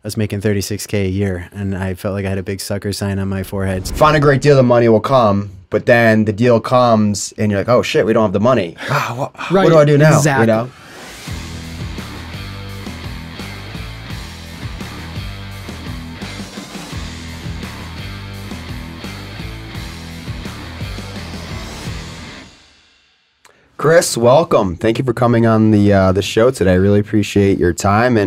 was making 36K a year, and I felt like I had a big sucker sign on my forehead. Find a great deal, the money will come, but then the deal comes and you're like, oh shit, we don't have the money. What do I do now? Exactly. You know? Kris, welcome. Thank you for coming on the show today. I really appreciate your time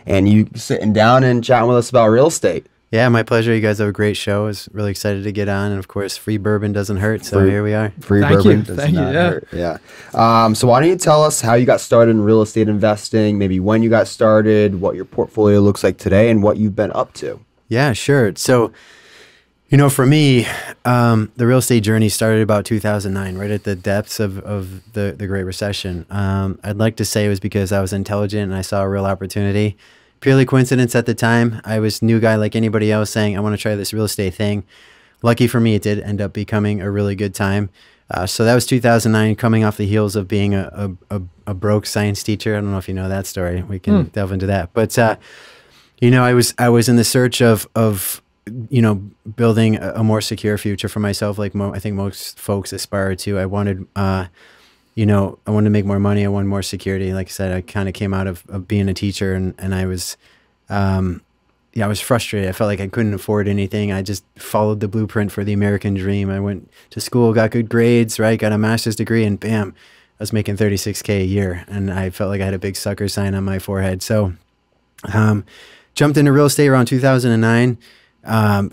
and you sitting down and chatting with us about real estate. Yeah, my pleasure. You guys have a great show. I was really excited to get on, and of course, free bourbon doesn't hurt. So here we are. Free bourbon does not hurt. Yeah. So why don't you tell us how you got started in real estate investing? Maybe when you got started, what your portfolio looks like today, and what you've been up to. Yeah, sure. So, you know, for me, the real estate journey started about 2009, right at the depths of the Great Recession. I'd like to say it was because I was intelligent and I saw a real opportunity. Purely coincidence at the time. I was a new guy like anybody else saying, I want to try this real estate thing. Lucky for me, it did end up becoming a really good time. So that was 2009, coming off the heels of being a broke science teacher. I don't know if you know that story. We can delve into that. But, you know, I was in the search of you know, building a more secure future for myself, like I think most folks aspire to. I wanted, you know, I wanted to make more money. I wanted more security. Like I said, I kind of came out of being a teacher, and I was, yeah, I was frustrated. I felt like I couldn't afford anything. I just followed the blueprint for the American dream. I went to school, got good grades, right? Got a master's degree, and bam, I was making 36K a year, and I felt like I had a big sucker sign on my forehead. So, jumped into real estate around 2009.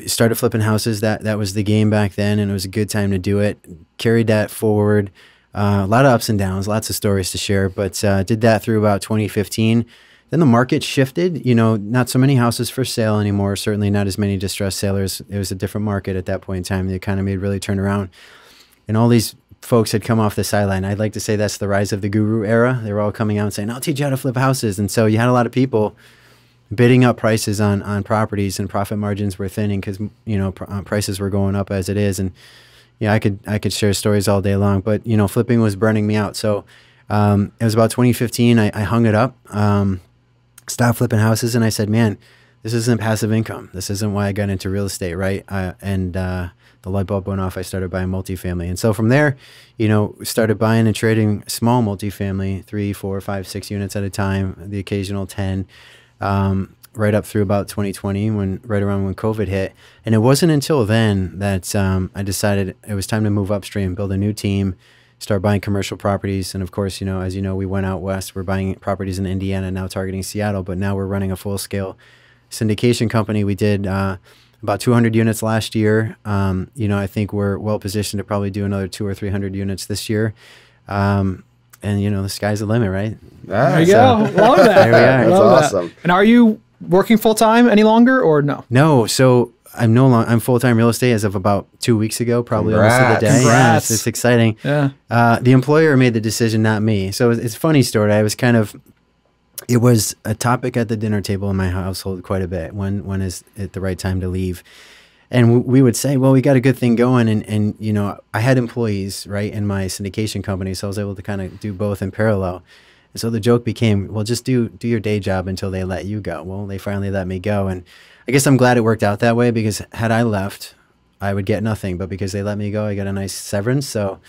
Started flipping houses. That was the game back then, and it was a good time to do it. Carried that forward. A lot of ups and downs, lots of stories to share, but did that through about 2015. Then the market shifted. You know, not so many houses for sale anymore. Certainly not as many distressed sellers. It was a different market at that point in time. The economy had really turned around, and all these folks had come off the sideline. I'd like to say that's the rise of the guru era. They were all coming out and saying, "I'll teach you how to flip houses," and so you had a lot of people bidding up prices on properties, and profit margins were thinning because, you know, prices were going up as it is. And yeah, I could share stories all day long, but, you know, flipping was burning me out. So it was about 2015. I hung it up, stopped flipping houses, and I said, man, this isn't passive income. This isn't why I got into real estate, right? And the light bulb went off. I started buying multifamily, and so from there, you know, started buying and trading small multifamily, 3, 4, 5, 6 units at a time, the occasional 10. Right up through about 2020, right around when COVID hit. And it wasn't until then that I decided it was time to move upstream, build a new team, start buying commercial properties. And of course, you know, as you know, we went out west. We're buying properties in Indiana, now targeting Seattle, but now we're running a full-scale syndication company. We did about 200 units last year. You know, I think we're well-positioned to probably do another 200 or 300 units this year. And, you know, the sky's the limit, right? There you go. Love that. There we are. That's awesome. And are you working full-time any longer, or no? No. So I'm I'm full-time real estate as of about 2 weeks ago, probably almost to the day. Congrats. Yeah, it's exciting. Yeah. The employer made the decision, not me. So it's a funny story. It was a topic at the dinner table in my household quite a bit. When is it the right time to leave? And we would say, well, we got a good thing going. And you know, I had employees, right, in my syndication company. So I was able to kind of do both in parallel. And so the joke became, well, just do your day job until they let you go. Well, they finally let me go. And I guess I'm glad it worked out that way, because had I left, I would get nothing. But because they let me go, I got a nice severance. So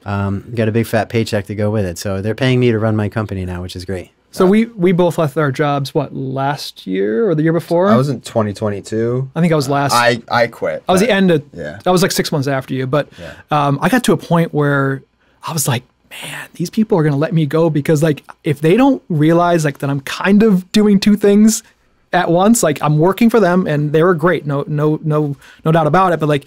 got a big fat paycheck to go with it. So they're paying me to run my company now, which is great. So we both left our jobs, what, last year or the year before? I was in 2022. I think I was last. I quit. I was the end of, yeah. I was like 6 months after you. But Yeah. I got to a point where I was like, man, these people are going to let me go, because like, if they don't realize like that I'm kind of doing two things at once, like I'm working for them and they were great. No doubt about it. But like,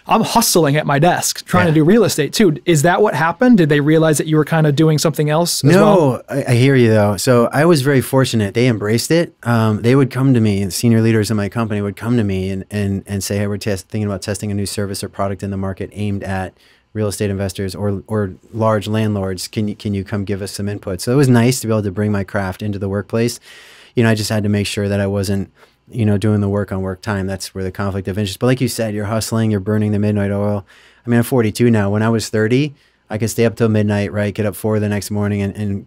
I'm hustling at my desk trying to do real estate too. Is that what happened? Did they realize that you were kind of doing something else as well? I hear you though. So I was very fortunate. They embraced it. They would come to me, and senior leaders in my company would come to me and say, hey, we're thinking about testing a new service or product in the market aimed at real estate investors or large landlords. Can you come give us some input? So it was nice to be able to bring my craft into the workplace. You know, I just had to make sure that I wasn't, you know, doing the work on work time. That's where the conflict of interest. But like you said, you're hustling, you're burning the midnight oil. I mean, I'm 42 now. When I was 30, I could stay up till midnight, right? Get up 4 the next morning and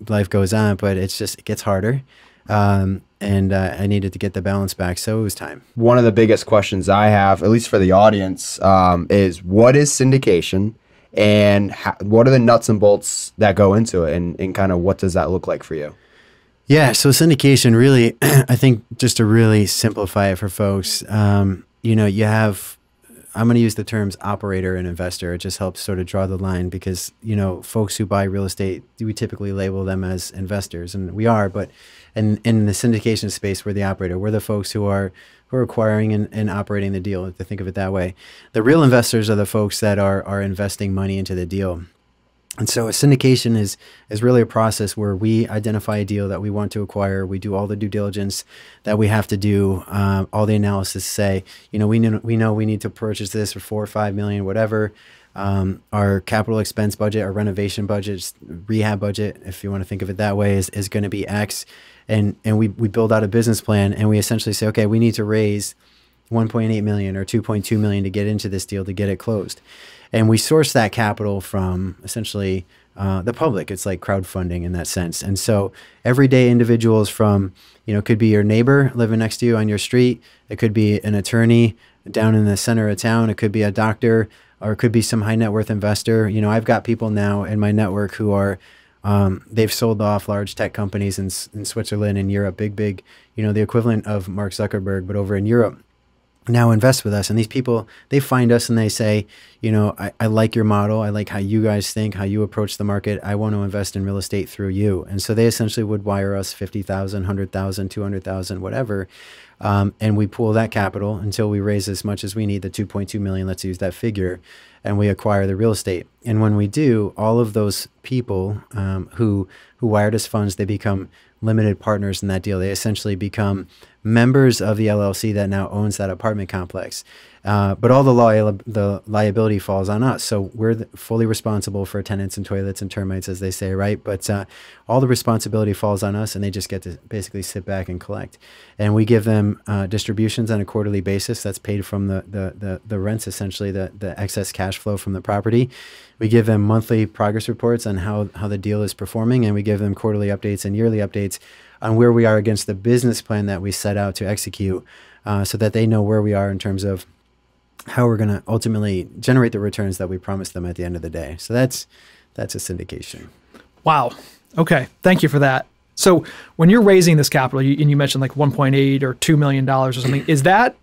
life goes on, but it's just, it gets harder. And and I needed to get the balance back. So it was time. One of the biggest questions I have, at least for the audience, is what is syndication, and what are the nuts and bolts that go into it, and kind of what does that look like for you? Yeah, so syndication really, I think just to really simplify it for folks, you know, you have, I'm going to use the terms operator and investor. It just helps sort of draw the line because, you know, folks who buy real estate, we typically label them as investors, and we are, but in the syndication space, we're the operator. We're the folks who are acquiring and operating the deal, to think of it that way. The real investors are the folks that are investing money into the deal. And so a syndication is really a process where we identify a deal that we want to acquire. We do all the due diligence that we have to do, all the analysis, say, you know, we know we need to purchase this for 4 or 5 million, whatever. Our capital expense budget, our renovation budget, rehab budget, if you want to think of it that way, is going to be X. And we build out a business plan, and we essentially say, okay, we need to raise 1.8 million or 2.2 million to get into this deal, to get it closed. And we source that capital from essentially the public. It's like crowdfunding in that sense. And so everyday individuals from, you know, it could be your neighbor living next to you on your street. It could be an attorney down in the center of town. It could be a doctor, or it could be some high net worth investor. You know, I've got people now in my network who are, they've sold off large tech companies in Switzerland and Europe, big, you know, the equivalent of Mark Zuckerberg, but over in Europe, now invest with us. And these people, they find us and they say, you know, I like your model. I like how you guys think, how you approach the market. I want to invest in real estate through you. And so they essentially would wire us 50,000, 100,000, 200,000, whatever. And we pool that capital until we raise as much as we need, the 2.2 million, let's use that figure, and we acquire the real estate. And when we do, all of those people who wired us funds, they become limited partners in that deal. They essentially become members of the LLC that now owns that apartment complex. But all the liability falls on us. So we're fully responsible for tenants and toilets and termites, as they say, right? But all the responsibility falls on us, and they just get to basically sit back and collect. And we give them distributions on a quarterly basis that's paid from the rents, essentially the excess cash flow from the property. We give them monthly progress reports on how the deal is performing, and we give them quarterly updates and yearly updates on where we are against the business plan that we set out to execute, so that they know where we are in terms of how we're going to ultimately generate the returns that we promised them at the end of the day. So that's a syndication. Wow. Okay. Thank you for that. So when you're raising this capital, and you mentioned like 1.8 or $2 million or something,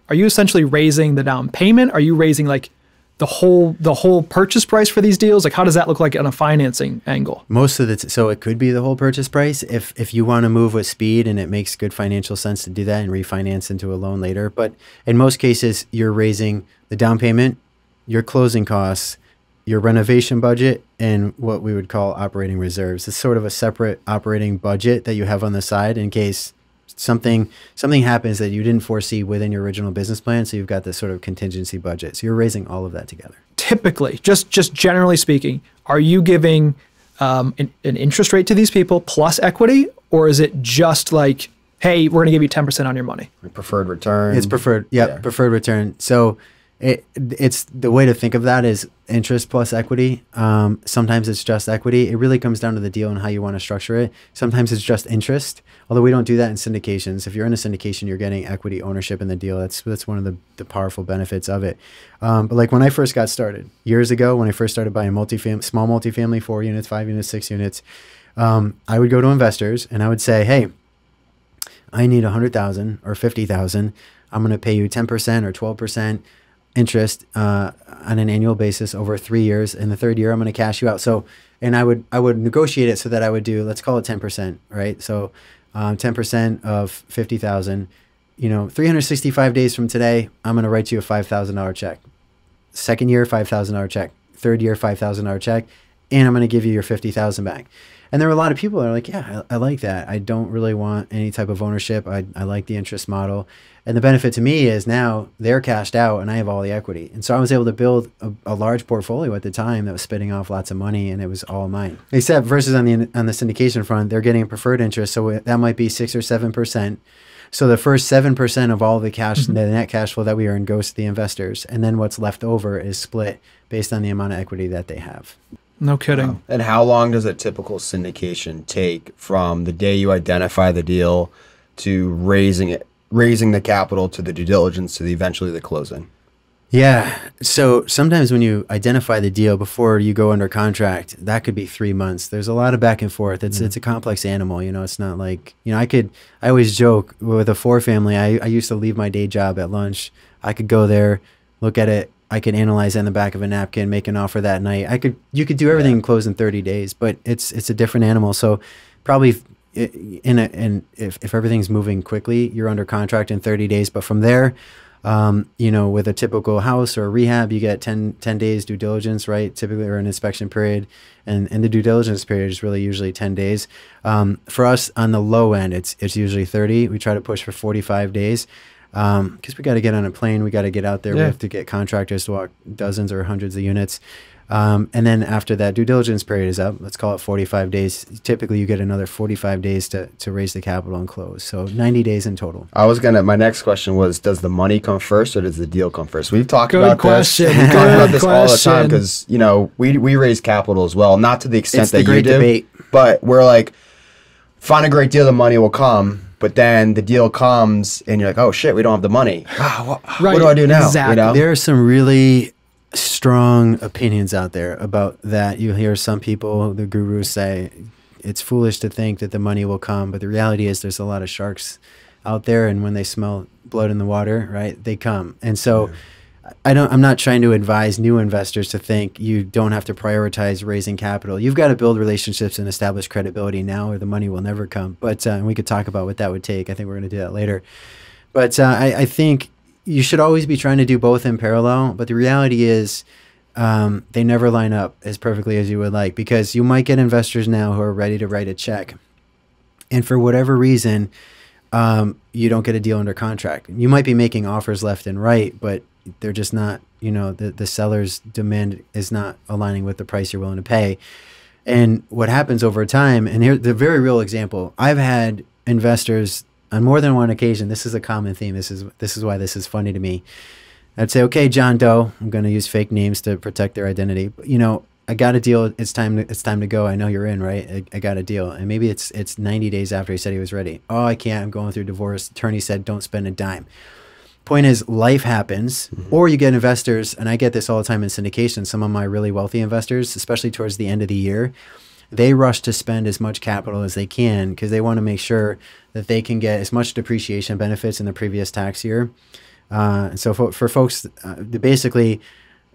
are you essentially raising the down payment? Are you raising like the whole purchase price for these deals? Like, how does that look like on a financing angle? Most of so it could be the whole purchase price if you want to move with speed and it makes good financial sense to do that and refinance into a loan later. But in most cases, you're raising the down payment, your closing costs, your renovation budget, and what we would call operating reserves. It's sort of a separate operating budget that you have on the side in case something happens that you didn't foresee within your original business plan. So you've got this sort of contingency budget. So you're raising all of that together. Typically, just generally speaking, are you giving an interest rate to these people plus equity, or is it just like, hey, we're going to give you 10% on your money? Preferred return. It's preferred. Yeah, preferred return. So it's the way to think of that is interest plus equity. Sometimes it's just equity. It really comes down to the deal and how you want to structure it. Sometimes it's just interest, although we don't do that in syndications. If you're in a syndication, you're getting equity ownership in the deal. That's one of the powerful benefits of it. But like when I first got started years ago, when I first started buying small multifamily, 4 units, 5 units, 6 units, I would go to investors and I would say, hey, I need 100,000 or 50,000. I'm going to pay you 10% or 12% interest on an annual basis over 3 years. In the third year, I'm going to cash you out. So, and I would negotiate it so that I would do, let's call it 10%, right? So 10% of 50,000, 365 days from today, I'm going to write you a $5,000 check. Second year, $5,000 check. Third year, $5,000 check. And I'm going to give you your 50,000 back. And there were a lot of people that are like, yeah, I like that. I don't really want any type of ownership. I like the interest model. And the benefit to me is now they're cashed out and I have all the equity. And so I was able to build a large portfolio at the time that was spitting off lots of money, and it was all mine. Except versus on the syndication front, they're getting preferred interest. So that might be 6 or 7%. So the first 7% of all the cash, the net cash flow that we earn goes to the investors. And then what's left over is split based on the amount of equity that they have. No kidding. Wow. And how long does a typical syndication take from the day you identify the deal to raising the capital to the due diligence to eventually the closing? Yeah. So sometimes when you identify the deal before you go under contract, that could be 3 months. There's a lot of back and forth. It's a complex animal. You know, it's not like, you know, I always joke with a 4-family. I used to leave my day job at lunch. I could go there, look at it. I could analyze it in the back of a napkin, make an offer that night. You could do everything and close in 30 days, but it's a different animal. So probably if everything's moving quickly, you're under contract in 30 days. But from there, you know, with a typical house or a rehab, you get 10 days due diligence, right? Typically, or an inspection period. And the due diligence period is really usually 10 days. For us on the low end, it's usually 30. We try to push for 45 days. Because we got to get on a plane. We got to get out there. We have to get contractors to walk dozens or hundreds of units. And then after that due diligence period is up, let's call it 45 days. Typically, you get another 45 days to raise the capital and close. So 90 days in total. My next question was, does the money come first or does the deal come first? We've talked Good about question. this. We talk about this all the time because, you know, we raise capital as well. Not to the extent It's that the great you do, debate. but we're like, find a great deal, the money will come. But then the deal comes and you're like, oh shit, we don't have the money. What do I do now? Exactly. You know? There are some really strong opinions out there about that. You hear some people, the gurus, say it's foolish to think that the money will come, but the reality is there's a lot of sharks out there, and when they smell blood in the water, right, they come. And so I'm not trying to advise new investors to think you don't have to prioritize raising capital. You've got to build relationships and establish credibility now, or the money will never come. But and we could talk about what that would take. I think we're going to do that later. But I think you should always be trying to do both in parallel. But the reality is they never line up as perfectly as you would like, because you might get investors now who are ready to write a check, and for whatever reason, you don't get a deal under contract. You might be making offers left and right, but they're just not, you know, the seller's demand is not aligning with the price you're willing to pay. And what happens over time, and here's the very real example, I've had investors on more than one occasion. This is a common theme. This is why this is funny to me. I'd say, okay, John Doe, I'm going to use fake names to protect their identity. But, you know, I got a deal. It's time to go. I know you're in, right? I got a deal. And maybe it's 90 days after he said he was ready. Oh, I can't. I'm going through divorce. Attorney said, don't spend a dime. Point is, life happens, or you get investors, and I get this all the time in syndication. Some of my really wealthy investors, especially towards the end of the year, they rush to spend as much capital as they can because they want to make sure that they can get as much depreciation benefits in the previous tax year. And so for folks, basically,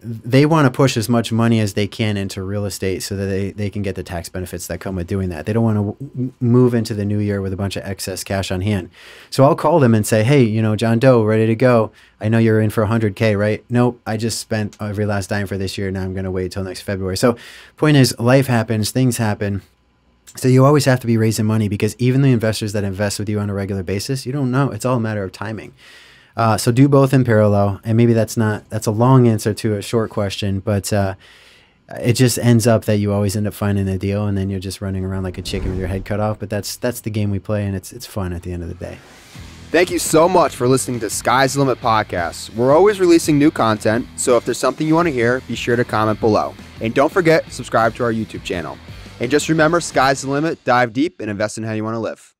they want to push as much money as they can into real estate so that they can get the tax benefits that come with doing that. They don't want to move into the new year with a bunch of excess cash on hand. So I'll call them and say, hey, you know, John Doe, ready to go. I know you're in for 100K, right? Nope, I just spent every last dime for this year. Now I'm going to wait till next February. So point is, life happens, things happen. So you always have to be raising money, because even the investors that invest with you on a regular basis, you don't know. It's all a matter of timing. So do both in parallel. And maybe that's a long answer to a short question, but it just ends up that you always end up finding a deal, and then you're just running around like a chicken with your head cut off. But that's the game we play, and it's fun at the end of the day. Thank you so much for listening to Sky's the Limit podcast. We're always releasing new content, so if there's something you want to hear, be sure to comment below. And don't forget, subscribe to our YouTube channel. And just remember, sky's the limit, dive deep, and invest in how you want to live.